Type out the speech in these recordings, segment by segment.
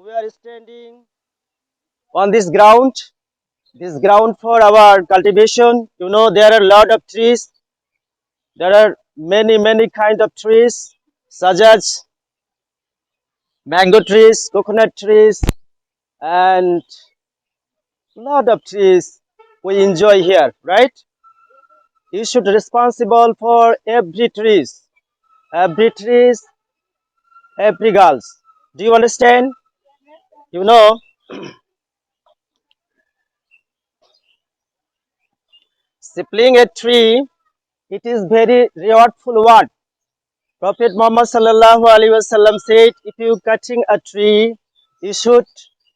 we are standing on this ground. This ground for our cultivation. You know, there are a lot of trees. There are many kind of trees, such as mango trees, coconut trees, and lot of trees we enjoy here, right? You should responsible for every trees, every girls. Do you understand? You know, supplying a tree, it is very rewardful one. Prophet Muhammad sallallahu alaihi wasallam said, if you cutting a tree, you should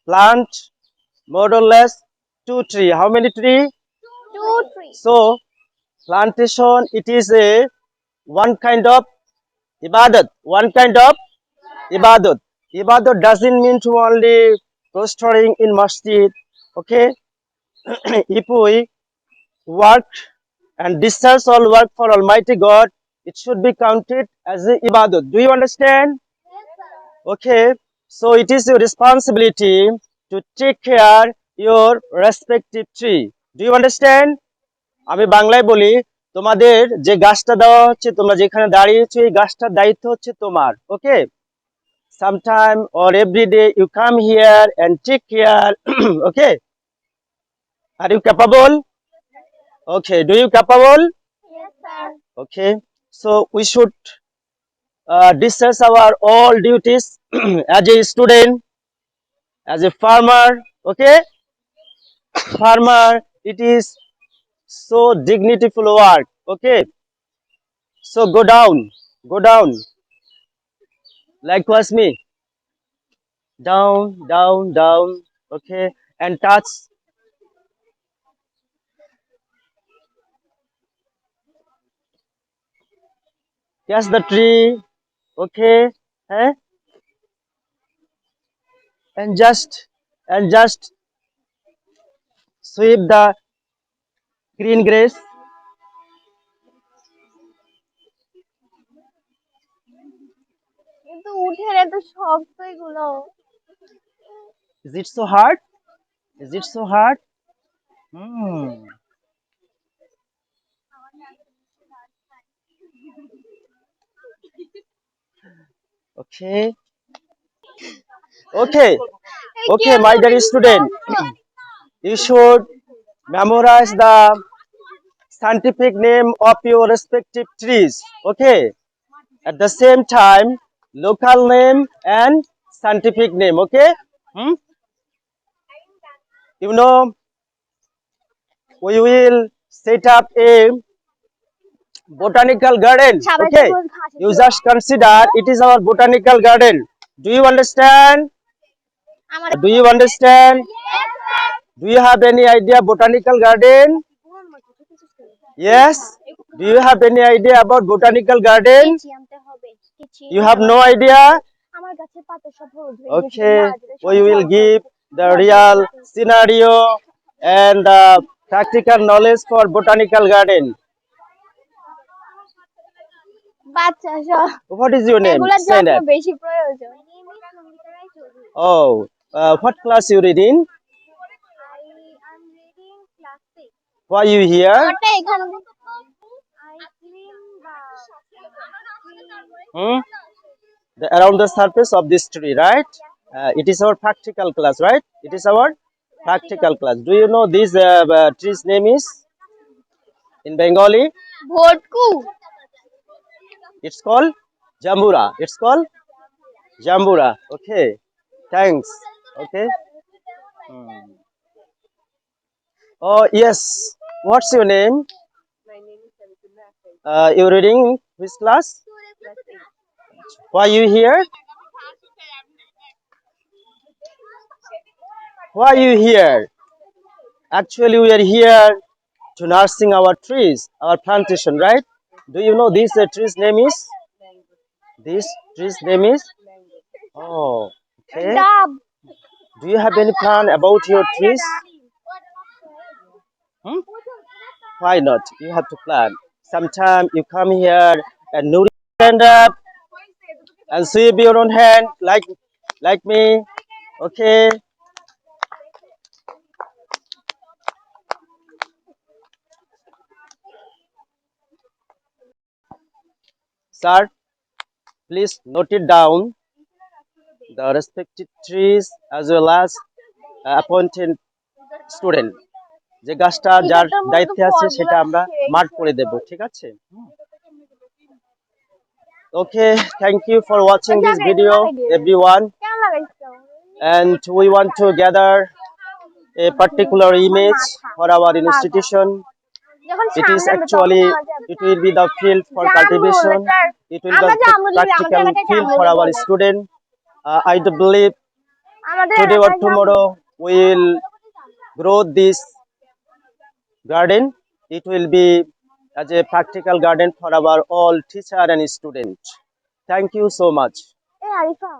plant more or less 2 trees. How many trees? 2 trees. So plantation, it is a one kind of ibadat. One kind of ibadat. Ibadat doesn't mean to only prostrating in masjid. Okay, if we work and discharge all work for Almighty God, it should be counted as a ibadat. Do you understand? Okay, so it is your responsibility to take care your respective tree. Do you understand? আমি বাংলায় বলি, তোমাদের যে গাছটা দেওয়া হচ্ছে, তোমরা যেখানে দাঁড়িয়েছো, এই গাছটার দায়িত্ব হচ্ছে তোমার। ওকে, sometime or every day you come here and take care. Okay, are you capable? Okay, do you capable? Yes, sir. Okay, so we should discharge our all duties as a student, as a farmer. Okay, farmer, it is so dignityful work. Okay, so go down, likewise me, down. Okay, and touch. Yes, the tree. Okay, eh? and just sweep the green grass. কিন্তু উঠে এত শক্ত এগুলো। Is it so hard? Is it so hard? Hmm. Okay. Okay, my dear student, you should memorize the scientific name of your respective trees. Okay, at the same time, local name and scientific name. Okay, you know, we will set up a botanical garden. Okay, you just consider it is our botanical garden. Do you understand? Do you understand? Do you have any idea botanical garden? Yes. Do you have any idea about botanical garden? You have no idea? Okay, we will give the real scenario and the practical knowledge for botanical garden. What is your name? Say that. Oh, what class you reading? I'm reading class 6. Why you here? Around the surface of this tree, right? It is our practical class, right? It is our practical class. Do you know this tree's name is in Bengali? Bhotku. It's called Jambura. It's called Jambura. Okay, thanks. Okay. Oh yes. What's your name? My name is You're reading which class? Why you here? Why you here? Actually, we are here to nursing our trees, our plantation, right? Do you know this tree's name is? This tree's name is? Oh, okay. Do you have any plan about your trees? Why not? You have to plan. Sometime you come here and stand up and sweep your own hand like me. Okay, sir, please note it down the respected trees as well as appointed student. যে গাছটা যার এটার মধ্যে দায়িত্বে আছে ফলগুলো সেটা আমরা সেই মার্ক করে দেব, সুন্দর। ঠিক আছে? Okay, thank you for watching this জায়গায় video, লাগাই দিয়ে everyone, কেন লাগাইছো? and we want to gather a particular আমার image মাথা for our লাগা institution. যখন It is সামনে আনবে তখন actually, নেওয়া যাবে it will be the field for জামরুল cultivation. এটার It will be আমরা the জামরুল বলি আমাদের practical এলাকায় field for জামরুল our বলে student. I do believe আমাদের today or এলাকায় জামরুল tomorrow we will grow this garden. It will be as a practical garden for our all teacher and student. Thank you so much. এই আরিফা